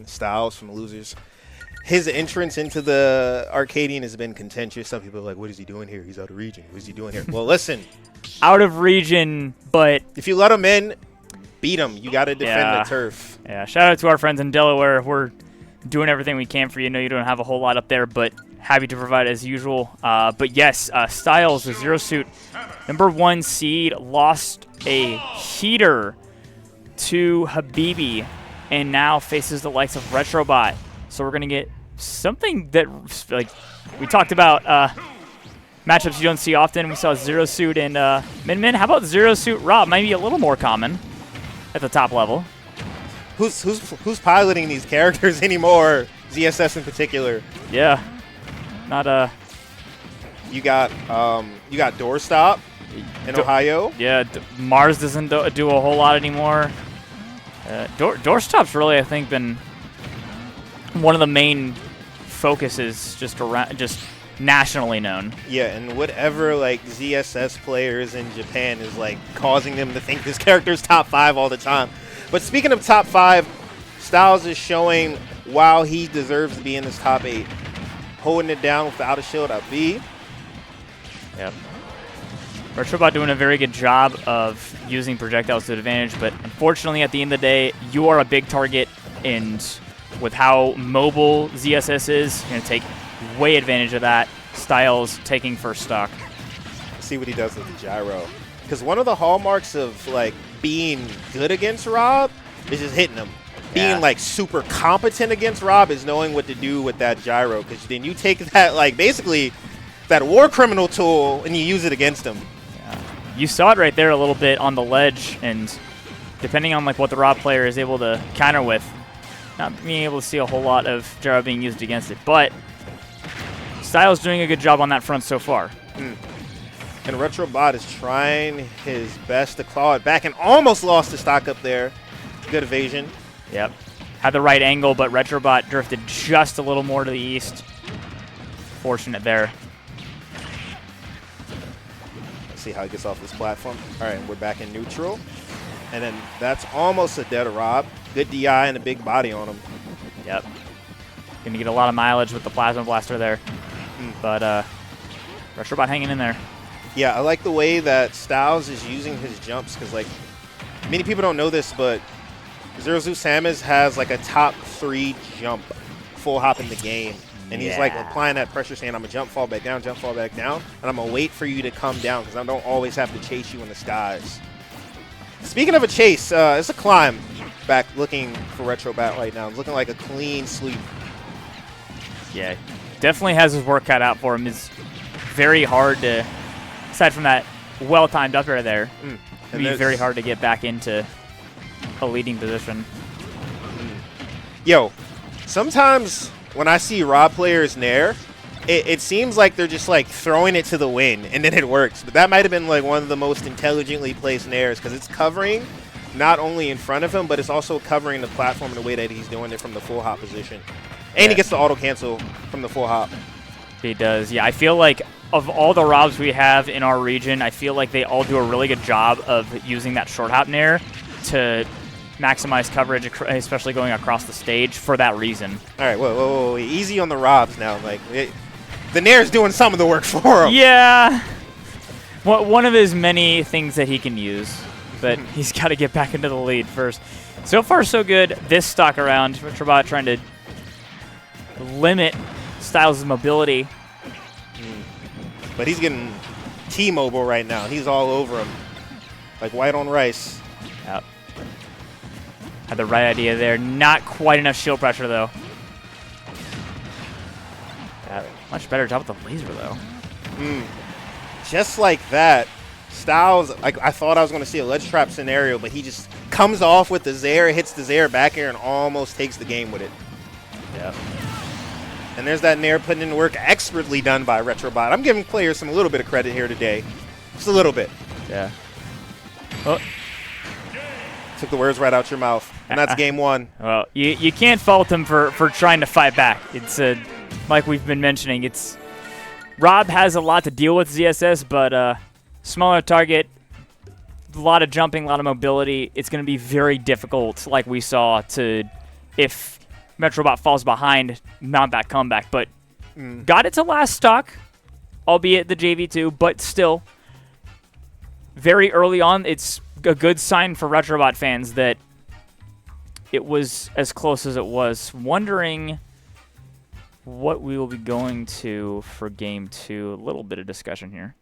Styles from Losers. His entrance into the Arcadian has been contentious. Some people are like, what is he doing here? He's out of region. What is he doing here? Well, listen. Out of region, but... if you let him in, beat him. You got to defend the turf. Yeah, shout out to our friends in Delaware. We're doing everything we can for you. I know you don't have a whole lot up there, but happy to provide as usual. But yes, Styles, the Zero Suit, #1 seed, lost a heater to Habibi, and now faces the likes of Retrobot. So we're going to get something that, like, we talked about matchups you don't see often. We saw Zero Suit and Min Min. How about Zero Suit R.O.B? Might be a little more common at the top level. Who's piloting these characters anymore? ZSS in particular. Yeah. Not You got Doorstop in Ohio. Yeah, Mars doesn't do a whole lot anymore. Doorstop's really, I think, been one of the main focuses just nationally known. Yeah, and whatever like ZSS players in Japan is like causing them to think this character's top 5 all the time. But speaking of top 5, Styles is showing while he deserves to be in this top 8. Holding it down without a shield up B. Yep. Retrobot doing a very good job of using projectiles to advantage, but unfortunately at the end of the day, you are a big target, and with how mobile ZSS is, you're going to take way advantage of that. Styles taking first stock. See what he does with the gyro. Because one of the hallmarks of like being good against R.O.B is just hitting him. Being like super competent against R.O.B is knowing what to do with that gyro. Because then you take that like basically that war criminal tool and you use it against him. Yeah. You saw it right there a little bit on the ledge, and depending on like what the R.O.B player is able to counter with, not being able to see a whole lot of gyro being used against it. But Styles doing a good job on that front so far. And Retrobot is trying his best to claw it back and almost lost the stock up there. Good evasion. Yep. Had the right angle, but Retrobot drifted just a little more to the east. Fortunate there. Let's see how he gets off this platform. All right, we're back in neutral. And then that's almost a dead R.O.B. Good DI and a big body on him. Yep. Going to get a lot of mileage with the Plasma Blaster there. But Retrobot hanging in there. Yeah, I like the way that Styles is using his jumps because, like, many people don't know this, but Zero Suit Samus has, like, a top 3 jump full hop in the game. And he's, like, applying that pressure saying, I'm going to jump, fall back down, and I'm going to wait for you to come down because I don't always have to chase you in the skies. Speaking of a chase, it's a climb back looking for Retrobot right now. It's looking like a clean sweep. Yeah, definitely has his work cut out for him. It's very hard to, aside from that well-timed up air there, it'd be very hard to get back into a leading position. Yo, sometimes when I see R.O.B players nair, it seems like they're just like throwing it to the wind and then it works. But that might have been like one of the most intelligently placed nairs because it's covering not only in front of him, but it's also covering the platform in the way that he's doing it from the full hop position. And he gets the auto cancel from the full hop. He does. Yeah, I feel like of all the R.O.Bs we have in our region, I feel like they all do a really good job of using that short hop nair to maximize coverage, especially going across the stage for that reason. All right, whoa. Easy on the R.O.Bs now. Like, the nair's doing some of the work for him. Yeah. One of his many things that he can use, but he's got to get back into the lead first. So far, so good. This stock around, Retrobot trying to limit Styles' mobility. But he's getting T-mobile right now. He's all over him, like white on rice. Yep. Had the right idea there. Not quite enough shield pressure, though. Yeah, much better job with the laser, though. Just like that, Styles, like I thought I was going to see a ledge trap scenario, but he just comes off with the Zaire, hits the Zaire back air, and almost takes the game with it. Yeah. And there's that nair putting in work, expertly done by Retrobot. I'm giving players a little bit of credit here today. Just a little bit. Yeah. Oh. Took the words right out your mouth. And that's game 1. Well, you can't fault him for trying to fight back. It's like we've been mentioning, it's R.O.B has a lot to deal with ZSS, but smaller target, a lot of jumping, a lot of mobility. It's going to be very difficult, like we saw, to if Retrobot falls behind, mount that comeback. But got it to last stock, albeit the JV2, but still, very early on, it's a good sign for Retrobot fans that it was as close as it was. Wondering what we will be going to for Game 2. A little bit of discussion here.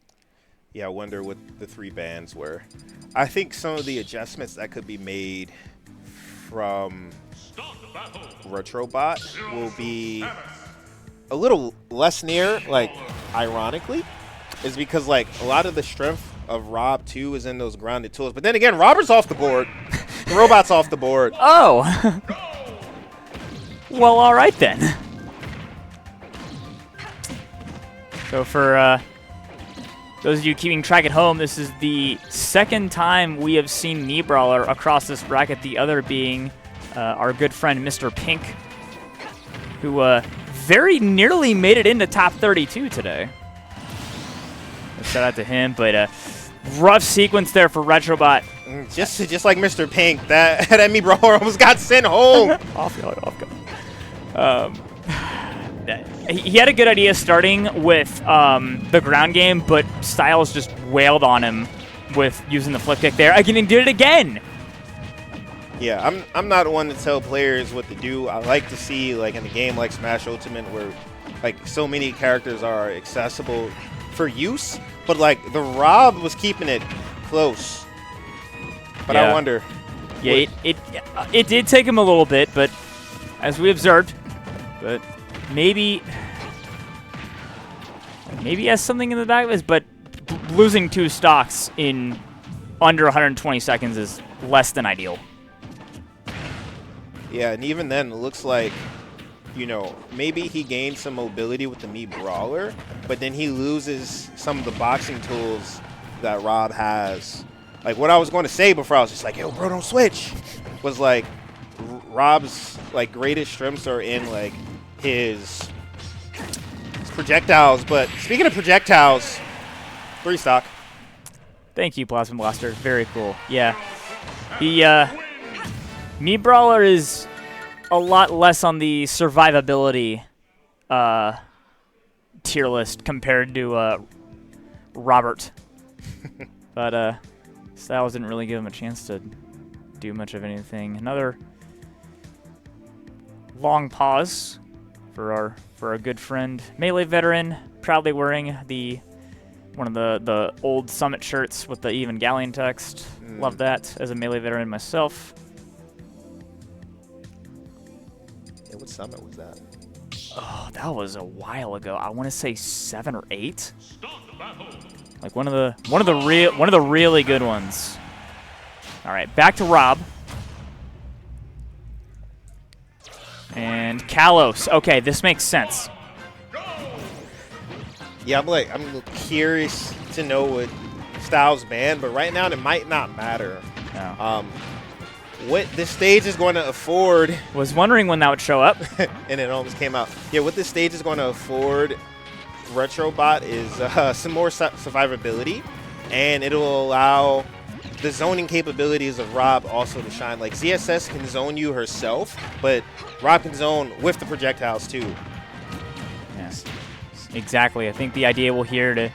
Yeah, I wonder what the 3 bans were. I think some of the adjustments that could be made from Retrobot will be a little less near, like, ironically, is because, like, a lot of the strength of R.O.B 2 is in those grounded tools. But then again, Robber's off the board. The robot's off the board. Oh! Well, all right then. So for those of you keeping track at home, this is the second time we have seen Knee Brawler across this bracket, the other being our good friend Mr. Pink, who very nearly made it into top 32 today. Shout out to him, but rough sequence there for Retrobot. Just like Mr. Pink, that Knee Brawler almost got sent home. Off go. He had a good idea starting with the ground game, but Styles just wailed on him with using the flip kick there. Again, he did it again. Yeah, I'm not one to tell players what to do. I like to see, like, in a game like Smash Ultimate where, like, so many characters are accessible for use, but, like, the R.O.B was keeping it close. But yeah. I wonder. Yeah, it did take him a little bit, but as we observed, but maybe he has something in the back of his, but losing 2 stocks in under 120 seconds is less than ideal. Yeah, and even then, it looks like, you know, maybe he gained some mobility with the Knee Brawler, but then he loses some of the boxing tools that R.O.B has. Like, what I was going to say before, I was just like, yo, bro, don't switch, was like, R.O.B's, like, greatest strengths are in, like, his projectiles. But speaking of projectiles, 3 stock. Thank you, Plasma Blaster. Very cool. Yeah. Knee Brawler is a lot less on the survivability tier list compared to Robert. But Styles didn't really give him a chance to do much of anything. Another long pause for our good friend Melee veteran, proudly wearing one of the old Summit shirts with the even Galleon text. Love that as a Melee veteran myself. Yeah, what Summit was that? Oh, that was a while ago. I want to say 7 or 8. Like one of the really good ones. All right, back to R.O.B. And Kalos. Okay, this makes sense. Yeah, I'm curious to know what Styles banned, but right now it might not matter. No. What this stage is going to afford. Was wondering when that would show up. And it almost came out. Yeah, what this stage is going to afford Retrobot is some more survivability, and it'll allow the zoning capabilities of R.O.B also to shine. Like, ZSS can zone you herself, but R.O.B can zone with the projectiles too. Yes, exactly. I think the idea will here to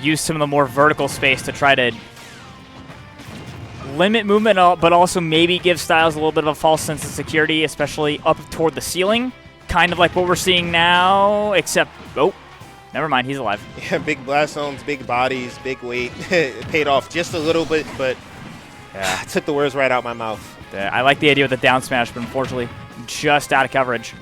use some of the more vertical space to try to limit movement, but also maybe give Styles a little bit of a false sense of security, especially up toward the ceiling. Kind of like what we're seeing now, except, oh, never mind, he's alive. Yeah, big blast zones, big bodies, big weight. It paid off just a little bit, but yeah, took the words right out my mouth. I like the idea with the down smash, but unfortunately, just out of coverage.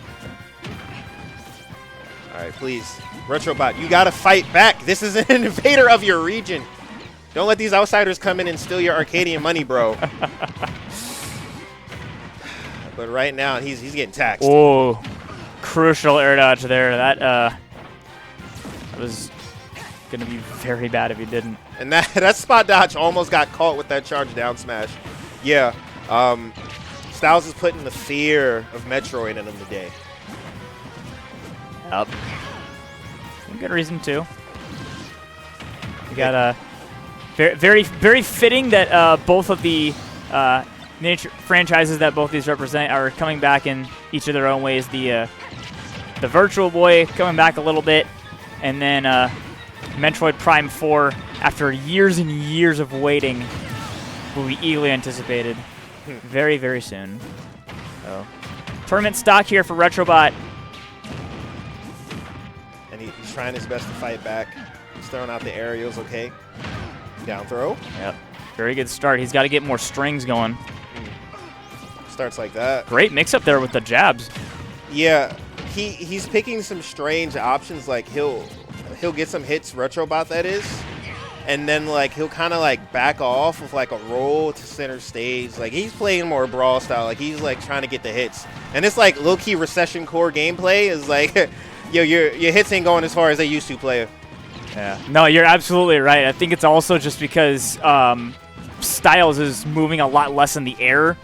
All right, please. Retrobot, you got to fight back. This is an invader of your region. Don't let these outsiders come in and steal your Arcadian money, bro. But right now, he's getting taxed. Oh, crucial air dodge there. That was going to be very bad if he didn't. And that spot dodge almost got caught with that charge down smash. Yeah, Styles is putting the fear of Metroid in him today. Yep. Good reason to. We got very, very fitting that both of the franchises that both these represent are coming back in each of their own ways. The Virtual Boy coming back a little bit, and then Metroid Prime 4, after years and years of waiting, will be eagerly anticipated very, very soon. So, tournament stock here for Retrobot. And he's trying his best to fight back. He's throwing out the aerials, okay. Down throw. Yep. Very good start. He's got to get more strings going. Starts like that. Great mix-up there with the jabs. Yeah, he's picking some strange options. Like, he'll get some hits, Retrobot that is, and then, like, he'll kind of, like, back off with, like, a roll to center stage. Like, he's playing more brawl style. Like, he's, like, trying to get the hits. And it's, like, low-key recession core gameplay is, like, yo, your hits ain't going as far as they used to, player. Yeah. No, you're absolutely right. I think it's also just because Styles is moving a lot less in the air,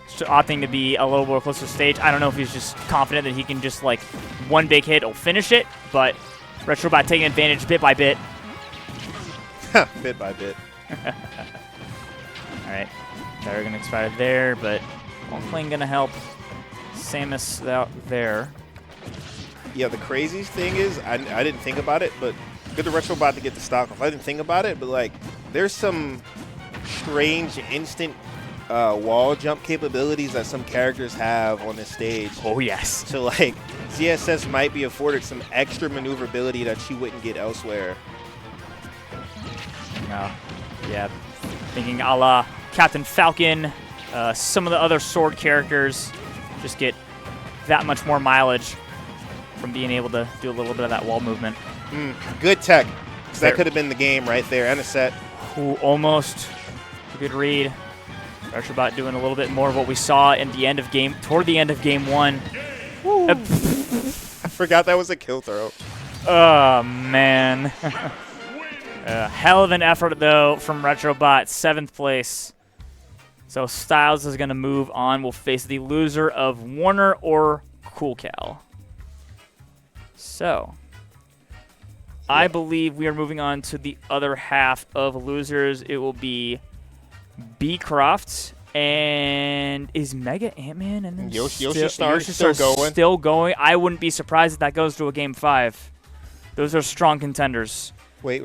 so opting to be a little more closer to stage. I don't know if he's just confident that he can just, like, one big hit will finish it, but Retrobot taking advantage bit by bit. Bit by bit. All right. They're going to expire there, but Cling going to help Samus out there. Yeah, the craziest thing is, I didn't think about it, but good to Retrobot to get the stock off. I didn't think about it, but, like, there's some strange instant wall jump capabilities that some characters have on this stage. Oh, yes. So, like, ZSS might be afforded some extra maneuverability that she wouldn't get elsewhere. Yeah, thinking a la Captain Falcon, some of the other sword characters just get that much more mileage from being able to do a little bit of that wall movement. Good tech. That could have been the game right there and a set. Ooh, almost. Good read. Retrobot doing a little bit more of what we saw in the end of toward the end of game 1. I forgot that was a kill throw. Oh, man. Hell of an effort, though, from Retrobot. 7th place. So Styles is going to move on. We'll face the loser of Warner or Cool Cal. So, I believe we are moving on to the other half of losers. It will be B-Croft and is Mega Ant-Man and then Yoshi still going. I wouldn't be surprised if that goes to a game 5. Those are strong contenders. Wait.